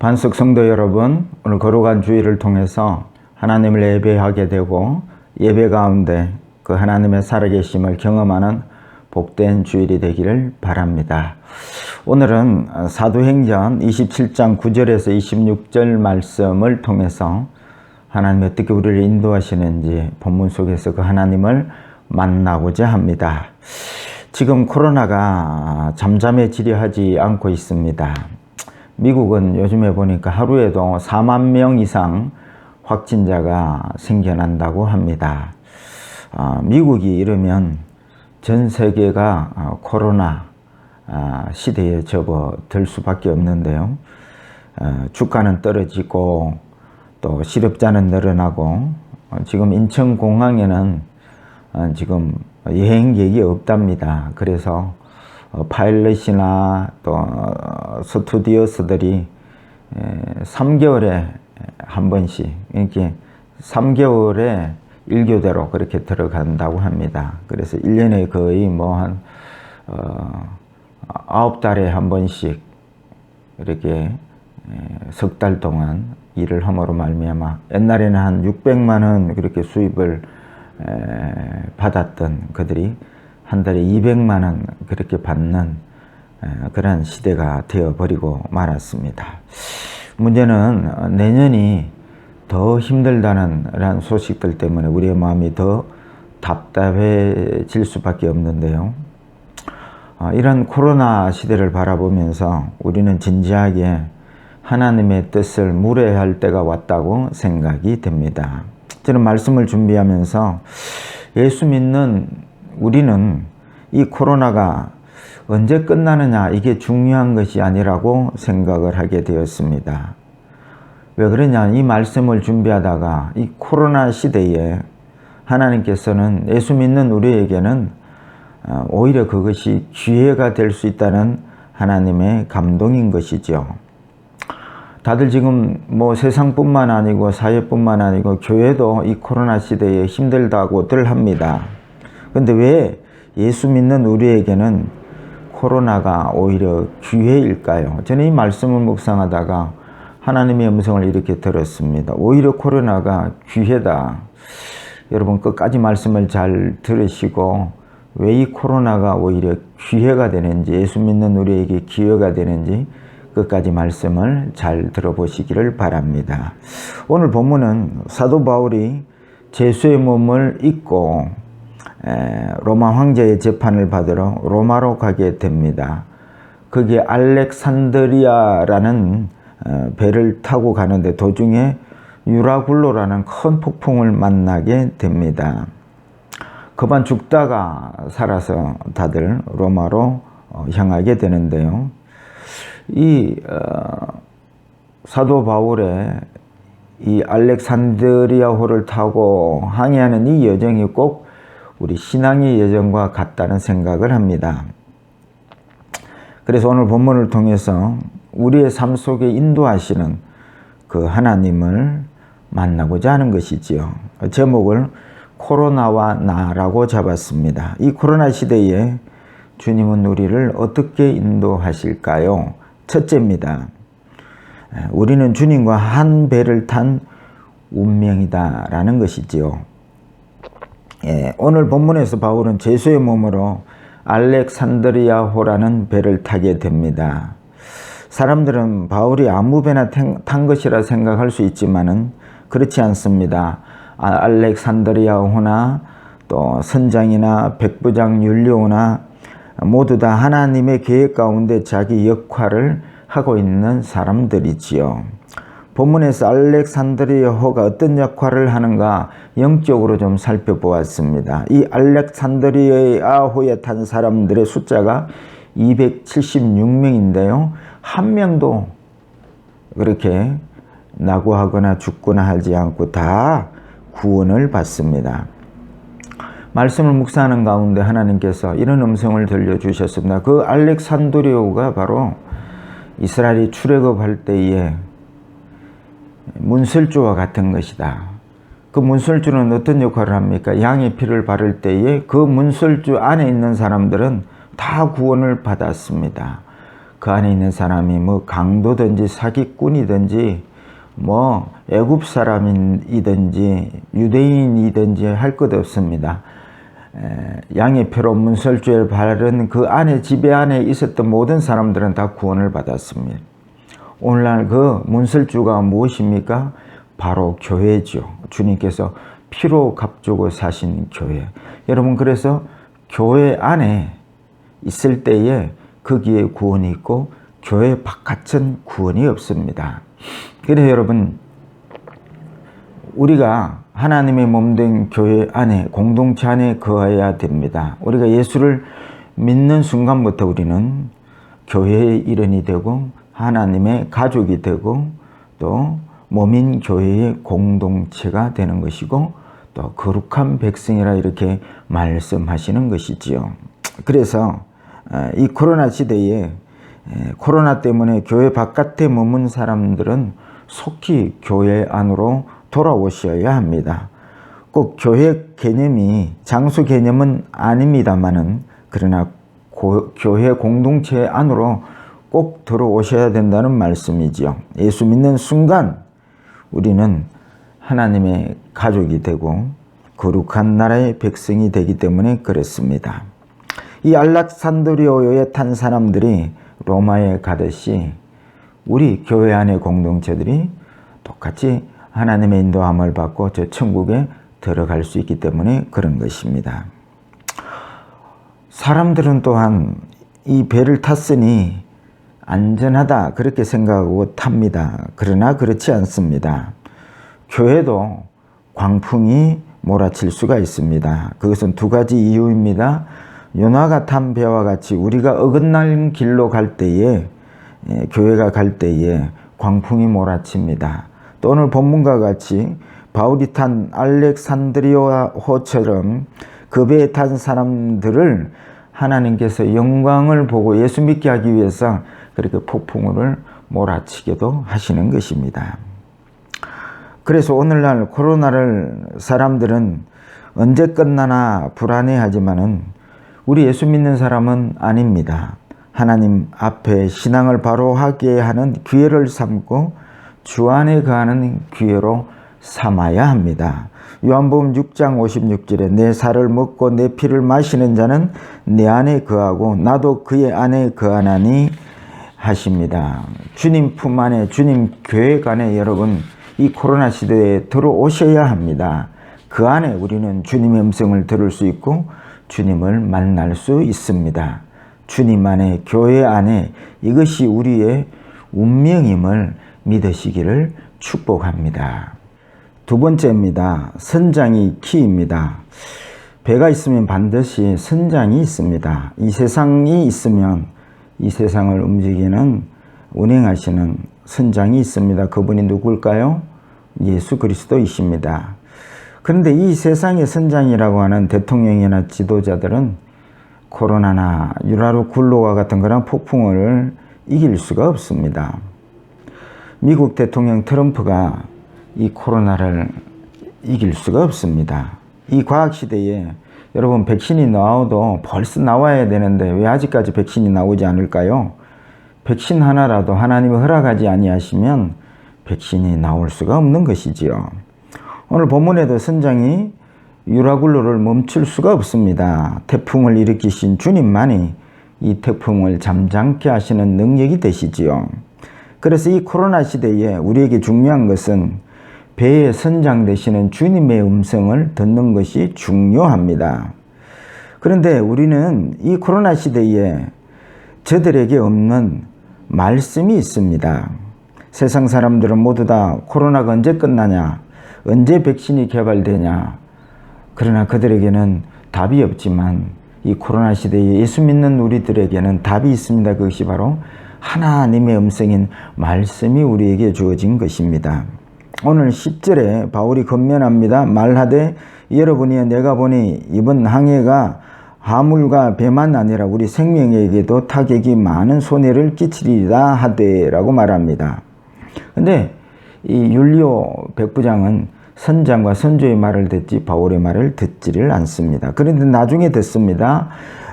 반석 성도 여러분, 오늘 거룩한 주일을 통해서 하나님을 예배하게 되고 예배 가운데 그 하나님의 살아계심을 경험하는 복된 주일이 되기를 바랍니다. 오늘은 사도행전 27장 9절에서 26절 말씀을 통해서 하나님이 어떻게 우리를 인도하시는지 본문 속에서 그 하나님을 만나고자 합니다. 지금 코로나가 잠잠해지려 하지 않고 있습니다. 미국은 요즘에 보니까 하루에도 4만 명 이상 확진자가 생겨난다고 합니다. 미국이 이러면 전 세계가 코로나 시대에 접어들 수밖에 없는데요. 주가는 떨어지고 또 실업자는 늘어나고 지금 인천공항에는 지금 여행객이 없답니다. 그래서 파일럿이나 또 스튜디오스들이 3개월에 한 번씩 이렇게 3개월에 1교대로 그렇게 들어간다고 합니다. 그래서 1년에 거의 뭐 한 9달에 한 번씩 이렇게 석 달 동안 일을 함으로 말미암아 옛날에는 한 600만 원 그렇게 수입을 받았던 그들이 한 달에 200만 원 그렇게 받는 그런 시대가 되어버리고 말았습니다. 문제는 내년이 더 힘들다는 소식들 때문에 우리의 마음이 더 답답해질 수밖에 없는데요. 이런 코로나 시대를 바라보면서 우리는 진지하게 하나님의 뜻을 물어야 때가 왔다고 생각이 됩니다. 저는 말씀을 준비하면서 예수 믿는 우리는 이 코로나가 언제 끝나느냐 이게 중요한 것이 아니라고 생각을 하게 되었습니다. 왜 그러냐, 이 말씀을 준비하다가 이 코로나 시대에 하나님께서는 예수 믿는 우리에게는 오히려 그것이 기회가 될 수 있다는 하나님의 감동인 것이죠. 다들 지금 뭐 세상뿐만 아니고 사회뿐만 아니고 교회도 이 코로나 시대에 힘들다고들 합니다. 근데 왜 예수 믿는 우리에게는 코로나가 오히려 기회일까요? 저는 이 말씀을 묵상하다가 하나님의 음성을 이렇게 들었습니다. 오히려 코로나가 기회다. 여러분 끝까지 말씀을 잘 들으시고 왜 이 코로나가 오히려 기회가 되는지, 예수 믿는 우리에게 기회가 되는지 끝까지 말씀을 잘 들어보시기를 바랍니다. 오늘 본문은 사도 바울이 제수의 몸을 입고 로마 황제의 재판을 받으러 로마로 가게 됩니다. 거기에 알렉산드리아라는 배를 타고 가는데 도중에 유라굴로라는 큰 폭풍을 만나게 됩니다. 그만 죽다가 살아서 다들 로마로 향하게 되는데요. 이 사도 바울의 이 알렉산드리아호를 타고 항해하는 이 여정이 꼭 우리 신앙의 여정과 같다는 생각을 합니다. 그래서 오늘 본문을 통해서 우리의 삶 속에 인도하시는 그 하나님을 만나고자 하는 것이지요. 제목을 코로나와 나라고 잡았습니다. 이 코로나 시대에 주님은 우리를 어떻게 인도하실까요? 첫째입니다. 우리는 주님과 한 배를 탄 운명이다라는 것이지요. 오늘 본문에서 바울은 제수의 몸으로 알렉산드리아호라는 배를 타게 됩니다. 사람들은 바울이 아무 배나 탄 것이라 생각할 수 있지만은 그렇지 않습니다. 알렉산드리아호나 또 선장이나 백부장 율리오나 모두 다 하나님의 계획 가운데 자기 역할을 하고 있는 사람들이지요. 본문에서 알렉산드리아호가 어떤 역할을 하는가 영적으로 좀 살펴보았습니다. 이 알렉산드리아호에 탄 사람들의 숫자가 276명인데요. 한 명도 그렇게 낙오하거나 죽거나 하지 않고 다 구원을 받습니다. 말씀을 묵상하는 가운데 하나님께서 이런 음성을 들려주셨습니다. 그 알렉산드리아호가 바로 이스라엘이 출애굽할 때에 문설주와 같은 것이다. 그 문설주는 어떤 역할을 합니까? 양의 피를 바를 때에 그 문설주 안에 있는 사람들은 다 구원을 받았습니다. 그 안에 있는 사람이 뭐 강도든지 사기꾼이든지 뭐 애굽 사람이든지 유대인이든지 할 것 없습니다. 양의 표로 문설주에 바른 그 안에 지배 안에 있었던 모든 사람들은 다 구원을 받았습니다. 오늘날 그 문설주가 무엇입니까? 바로 교회죠. 주님께서 피로 값주고 사신 교회. 여러분, 그래서 교회 안에 있을 때에 거기에 구원이 있고 교회 바깥은 구원이 없습니다. 그래서 여러분, 우리가 하나님의 몸된 교회 안에, 공동체 안에 거해야 됩니다. 우리가 예수를 믿는 순간부터 우리는 교회의 일원이 되고 하나님의 가족이 되고 또 몸인 교회의 공동체가 되는 것이고 또 거룩한 백성이라 이렇게 말씀하시는 것이지요. 그래서 이 코로나 시대에 코로나 때문에 교회 바깥에 머문 사람들은 속히 교회 안으로 돌아오셔야 합니다. 꼭 교회 개념이 장소 개념은 아닙니다만은 그러나 교회 공동체 안으로 꼭 들어오셔야 된다는 말씀이지요. 예수 믿는 순간 우리는 하나님의 가족이 되고 거룩한 나라의 백성이 되기 때문에 그렇습니다. 이 알렉산드리아에 탄 사람들이 로마에 가듯이 우리 교회 안의 공동체들이 똑같이 하나님의 인도함을 받고 저 천국에 들어갈 수 있기 때문에 그런 것입니다. 사람들은 또한 이 배를 탔으니 안전하다 그렇게 생각하고 탑니다. 그러나 그렇지 않습니다. 교회도 광풍이 몰아칠 수가 있습니다. 그것은 두 가지 이유입니다. 요나가 탄 배와 같이 우리가 어긋난 길로 갈 때에 교회가 갈 때에 광풍이 몰아칩니다. 또 오늘 본문과 같이 바울이 탄 알렉산드리아호처럼 그 배에 탄 사람들을 하나님께서 영광을 보고 예수 믿게 하기 위해서 그렇게 폭풍우를 몰아치게도 하시는 것입니다. 그래서 오늘날 코로나를 사람들은 언제 끝나나 불안해하지만은 우리 예수 믿는 사람은 아닙니다. 하나님 앞에 신앙을 바로 하게 하는 기회를 삼고 주 안에 거하는 기회로 삼아야 합니다. 요한복음 6장 56절에 내 살을 먹고 내 피를 마시는 자는 내 안에 거하고 나도 그의 안에 거하나니 하십니다. 주님 품 안에, 주님 교회 안에 여러분 이 코로나 시대에 들어오셔야 합니다. 그 안에 우리는 주님의 음성을 들을 수 있고 주님을 만날 수 있습니다. 주님 안에, 교회 안에 이것이 우리의 운명임을 믿으시기를 축복합니다. 두 번째입니다. 선장이 키입니다. 배가 있으면 반드시 선장이 있습니다. 이 세상이 있으면 이 세상을 움직이는 운행하시는 선장이 있습니다. 그분이 누굴까요? 예수 그리스도이십니다. 그런데 이 세상의 선장이라고 하는 대통령이나 지도자들은 코로나나 유라로 굴로와 같은 그런 폭풍을 이길 수가 없습니다. 미국 대통령 트럼프가 이 코로나를 이길 수가 없습니다. 이 과학시대에 여러분 백신이 나와도 벌써 나와야 되는데 왜 아직까지 백신이 나오지 않을까요? 백신 하나라도 하나님이 허락하지 아니하시면 백신이 나올 수가 없는 것이지요. 오늘 본문에도 선장이 유라굴로를 멈출 수가 없습니다. 태풍을 일으키신 주님만이 이 태풍을 잠잠케 하시는 능력이 되시지요. 그래서 이 코로나 시대에 우리에게 중요한 것은 배의 선장 되시는 주님의 음성을 듣는 것이 중요합니다. 그런데 우리는 이 코로나 시대에 저들에게 없는 말씀이 있습니다. 세상 사람들은 모두 다 코로나가 언제 끝나냐, 언제 백신이 개발되냐. 그러나 그들에게는 답이 없지만 이 코로나 시대에 예수 믿는 우리들에게는 답이 있습니다. 그것이 바로 하나님의 음성인 말씀이 우리에게 주어진 것입니다. 오늘 10절에 바울이 권면합니다. 말하되 여러분이 내가 보니 이번 항해가 화물과 배만 아니라 우리 생명에게도 타격이 많은 손해를 끼치리라 하되 라고 말합니다. 근데 이 율리오 백부장은 선장과 선조의 말을 듣지 바울의 말을 듣지를 않습니다. 그런데 나중에 듣습니다.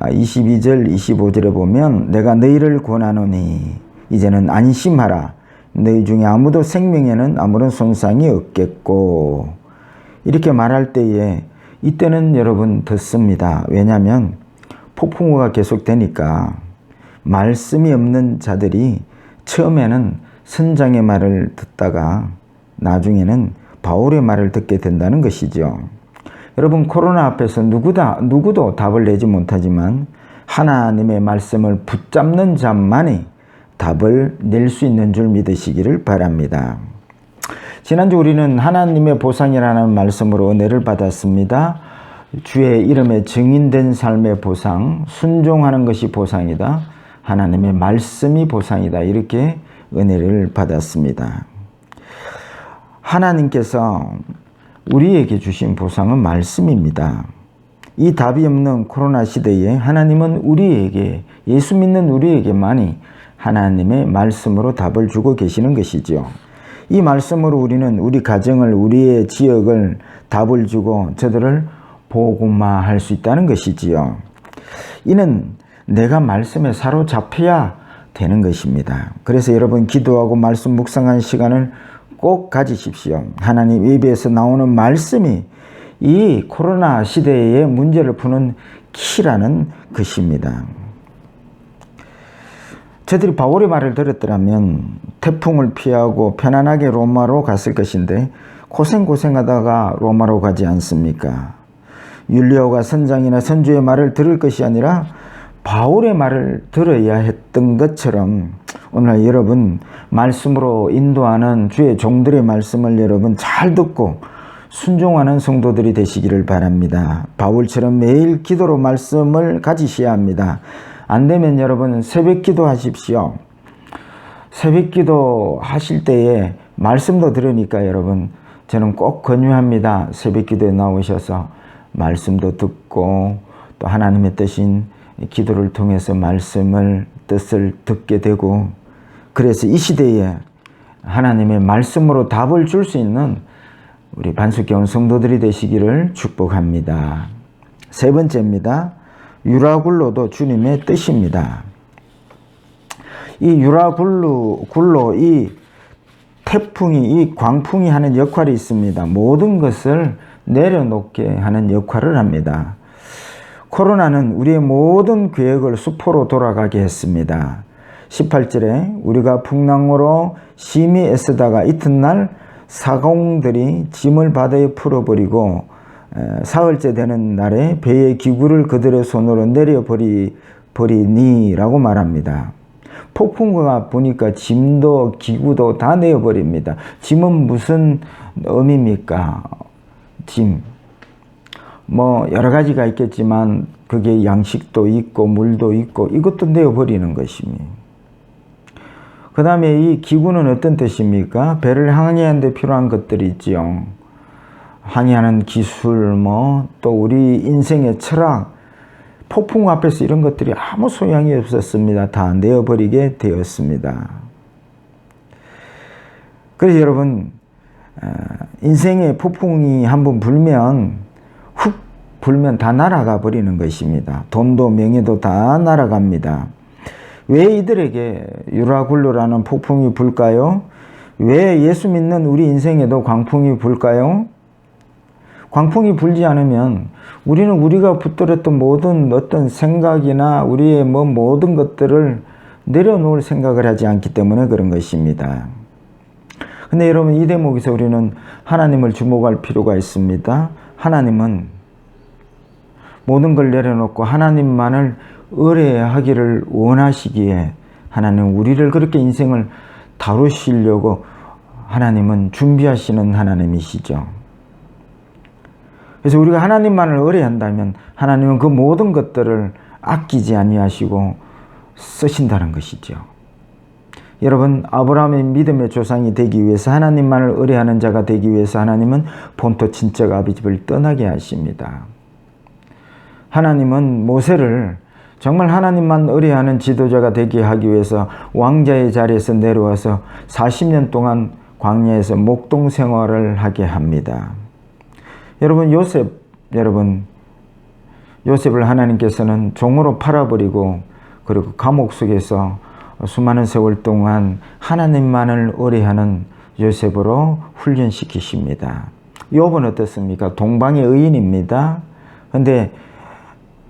22절 25절에 보면 내가 너희를 권하노니 이제는 안심하라. 너희 중에 아무도 생명에는 아무런 손상이 없겠고, 이렇게 말할 때에 이때는 여러분 듣습니다. 왜냐하면 폭풍우가 계속되니까 말씀이 없는 자들이 처음에는 선장의 말을 듣다가 나중에는 바울의 말을 듣게 된다는 것이죠. 여러분, 코로나 앞에서 누구도 답을 내지 못하지만 하나님의 말씀을 붙잡는 자만이 답을 낼 수 있는 줄 믿으시기를 바랍니다. 지난주 우리는 하나님의 보상이라는 말씀으로 은혜를 받았습니다. 주의 이름에 증인된 삶의 보상, 순종하는 것이 보상이다. 하나님의 말씀이 보상이다. 이렇게 은혜를 받았습니다. 하나님께서 우리에게 주신 보상은 말씀입니다. 이 답이 없는 코로나 시대에 하나님은 우리에게, 예수 믿는 우리에게만이 하나님의 말씀으로 답을 주고 계시는 것이죠. 이 말씀으로 우리는 우리 가정을, 우리의 지역을 답을 주고 저들을 복음화할 수 있다는 것이지요. 이는 내가 말씀에 사로잡혀야 되는 것입니다. 그래서 여러분, 기도하고 말씀 묵상하는 시간을 꼭 가지십시오. 하나님 예배에서 나오는 말씀이 이 코로나 시대의 문제를 푸는 키라는 것입니다. 저들이 바울의 말을 들었더라면 태풍을 피하고 편안하게 로마로 갔을 것인데 고생하다가 로마로 가지 않습니까? 율리오가 선장이나 선주의 말을 들을 것이 아니라 바울의 말을 들어야 했던 것처럼 오늘 여러분, 말씀으로 인도하는 주의 종들의 말씀을 여러분 잘 듣고 순종하는 성도들이 되시기를 바랍니다. 바울처럼 매일 기도로 말씀을 가지셔야 합니다. 안 되면 여러분 새벽 기도 하십시오. 새벽 기도 하실 때에 말씀도 들으니까 여러분, 저는 꼭 권유합니다. 새벽 기도에 나오셔서 말씀도 듣고 또 하나님의 뜻인 기도를 통해서 말씀을 뜻을 듣게 되고, 그래서 이 시대에 하나님의 말씀으로 답을 줄 수 있는 우리 반석교원 성도들이 되시기를 축복합니다. 세 번째입니다. 유라굴로도 주님의 뜻입니다. 이 유라굴로, 이 태풍이, 이 광풍이 하는 역할이 있습니다. 모든 것을 내려놓게 하는 역할을 합니다. 코로나는 우리의 모든 계획을 수포로 돌아가게 했습니다. 18절에 우리가 풍랑으로 심히 애쓰다가 이튿날 사공들이 짐을 바다에 풀어버리고 사흘째 되는 날에 배의 기구를 그들의 손으로 내려버리니 라고 말합니다. 폭풍우가 보니까 짐도 기구도 다 내어버립니다. 짐은 무슨 의미입니까? 짐. 여러 가지가 있겠지만 그게 양식도 있고 물도 있고 이것도 내어버리는 것입니다. 그 다음에 이 기구는 어떤 뜻입니까? 배를 항해하는 데 필요한 것들이 있지요. 항해하는 기술, 또 우리 인생의 철학, 폭풍 앞에서 이런 것들이 아무 소용이 없었습니다. 다 내어버리게 되었습니다. 그래서 여러분, 인생의 폭풍이 한번 불면 훅 불면 다 날아가 버리는 것입니다. 돈도 명예도 다 날아갑니다. 왜 이들에게 유라굴로라는 폭풍이 불까요? 왜 예수 믿는 우리 인생에도 광풍이 불까요? 광풍이 불지 않으면 우리는 우리가 붙들었던 모든 어떤 생각이나 우리의 모든 것들을 내려놓을 생각을 하지 않기 때문에 그런 것입니다. 근데 여러분, 이 대목에서 우리는 하나님을 주목할 필요가 있습니다. 하나님은 모든 걸 내려놓고 하나님만을 의뢰하기를 원하시기에 하나님은 우리를 그렇게 인생을 다루시려고 하나님은 준비하시는 하나님이시죠. 그래서 우리가 하나님만을 의뢰한다면 하나님은 그 모든 것들을 아끼지 아니하시고 쓰신다는 것이죠. 여러분, 아브라함의 믿음의 조상이 되기 위해서, 하나님만을 의뢰하는 자가 되기 위해서 하나님은 본토 친척 아비집을 떠나게 하십니다. 하나님은 모세를 정말 하나님만 의뢰하는 지도자가 되게 하기 위해서 왕자의 자리에서 내려와서 40년 동안 광야에서 목동 생활을 하게 합니다. 요셉을 하나님께서는 종으로 팔아버리고 그리고 감옥 속에서 수많은 세월 동안 하나님만을 의뢰하는 요셉으로 훈련시키십니다. 욥은 어떻습니까? 동방의 의인입니다. 근데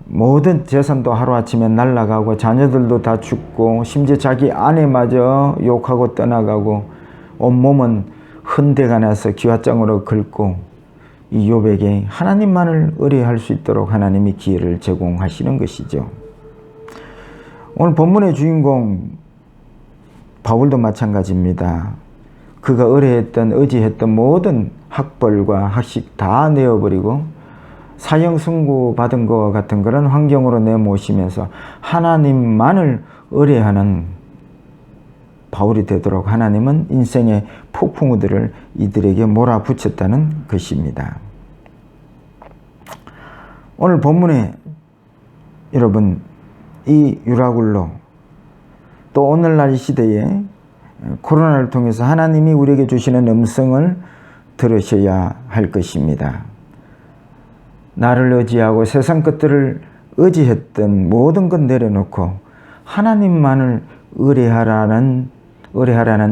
모든 재산도 하루아침에 날아가고 자녀들도 다 죽고 심지어 자기 아내마저 욕하고 떠나가고 온몸은 흔대가 나서 기와장으로 긁고 이 욥에게 하나님만을 의뢰할 수 있도록 하나님이 기회를 제공하시는 것이죠. 오늘 본문의 주인공 바울도 마찬가지입니다. 그가 의지했던 모든 학벌과 학식 다 내어버리고 사형 선고 받은 것과 같은 그런 환경으로 내모시면서 하나님만을 의뢰하는 바울이 되도록 하나님은 인생의 폭풍우들을 이들에게 몰아붙였다는 것입니다. 오늘 본문에 여러분 이 유라굴로 또 오늘날 시대에 코로나를 통해서 하나님이 우리에게 주시는 음성을 들으셔야 할 것입니다. 나를 의지하고 세상 것들을 의지했던 모든 것 내려놓고 하나님만을 의뢰하라는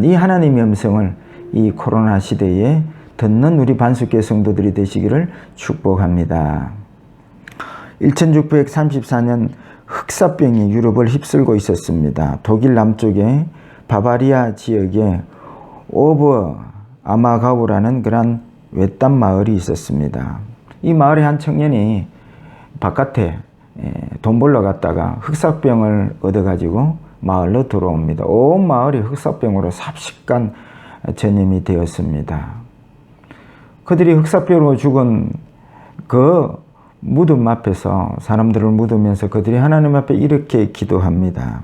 이 하나님의 음성을 이 코로나 시대에 듣는 우리 반석교회 성도들이 되시기를 축복합니다. 1634년 흑사병이 유럽을 휩쓸고 있었습니다. 독일 남쪽의 바바리아 지역에 오버 아마가우라는 그런 외딴 마을이 있었습니다. 이 마을의 한 청년이 바깥에 돈 벌러 갔다가 흑사병을 얻어가지고 마을로 들어옵니다. 온 마을이 흑사병으로 삽시간 전염이 되었습니다. 그들이 흑사병으로 죽은 그 무덤 앞에서 사람들을 묻으면서 그들이 하나님 앞에 이렇게 기도합니다.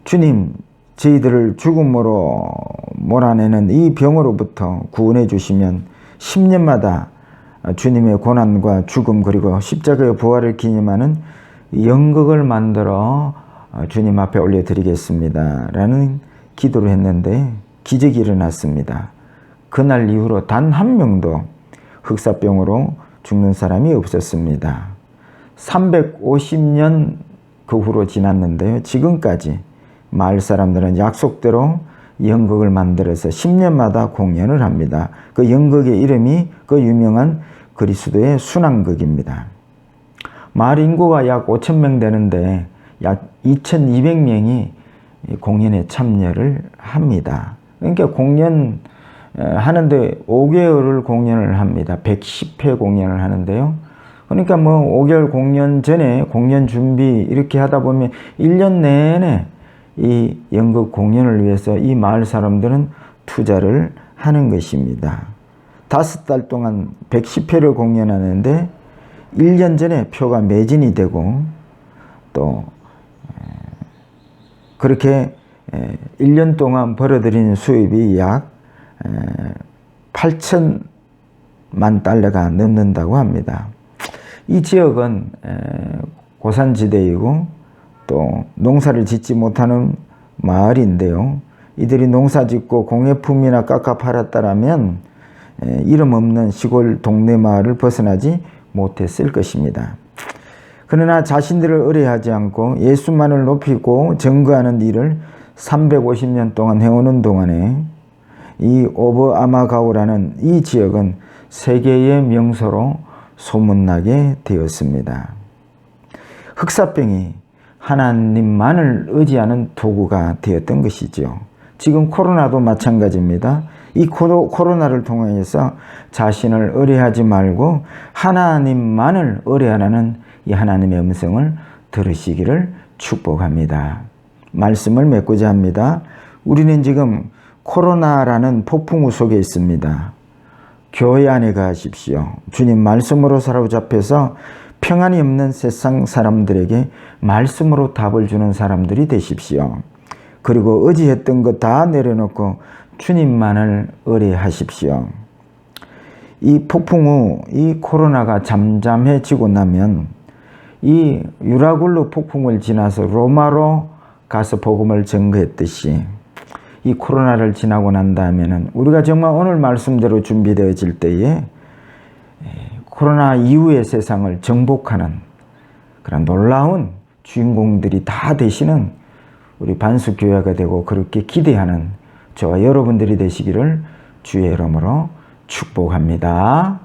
주님, 저희들을 죽음으로 몰아내는 이 병으로부터 구원해 주시면 10년마다 주님의 고난과 죽음 그리고 십자가의 부활을 기념하는 연극을 만들어 주님 앞에 올려드리겠습니다. 라는 기도를 했는데 기적이 일어났습니다. 그날 이후로 단 한 명도 흑사병으로 죽는 사람이 없었습니다. 350년 그 후로 지났는데요. 지금까지 마을 사람들은 약속대로 연극을 만들어서 10년마다 공연을 합니다. 그 연극의 이름이 그 유명한 그리스도의 순환극입니다. 마을 인구가 약 5,000명 되는데 약 2,200명이 공연에 참여를 합니다. 그러니까 공연 하는데 5개월을 공연을 합니다. 110회 공연을 하는데요. 그러니까 뭐 5개월 공연 전에 공연 준비 이렇게 하다 보면 1년 내내 이 연극 공연을 위해서 이 마을 사람들은 투자를 하는 것입니다. 5달 동안 110회를 공연하는데 1년 전에 표가 매진이 되고 또 그렇게 1년 동안 벌어들이는 수입이 약 8천만 달러가 넘는다고 합니다. 이 지역은 고산지대이고 또 농사를 짓지 못하는 마을인데요. 이들이 농사 짓고 공예품이나 깎아 팔았다라면 이름 없는 시골 동네 마을을 벗어나지 못했을 것입니다. 그러나 자신들을 의뢰하지 않고 예수만을 높이고 증거하는 일을 350년 동안 해오는 동안에 이 오버 아마가우라는 이 지역은 세계의 명소로 소문나게 되었습니다. 흑사병이 하나님만을 의지하는 도구가 되었던 것이죠. 지금 코로나도 마찬가지입니다. 이 코로나를 통해서 자신을 의뢰하지 말고 하나님만을 의뢰하라는 이 하나님의 음성을 들으시기를 축복합니다. 말씀을 맺고자 합니다. 우리는 지금 코로나라는 폭풍우 속에 있습니다. 교회 안에 가십시오. 주님 말씀으로 사로잡혀서 평안이 없는 세상 사람들에게 말씀으로 답을 주는 사람들이 되십시오. 그리고 의지했던 것 다 내려놓고 주님만을 의뢰하십시오. 이 폭풍우, 이 코로나가 잠잠해지고 나면 이 유라굴로 폭풍을 지나서 로마로 가서 복음을 전거했듯이 이 코로나를 지나고 난 다음에는 우리가 정말 오늘 말씀대로 준비되어질 때에 코로나 이후의 세상을 정복하는 그런 놀라운 주인공들이 다 되시는 우리 반석교회가 되고 그렇게 기대하는 저와 여러분들이 되시기를 주의 이름으로 축복합니다.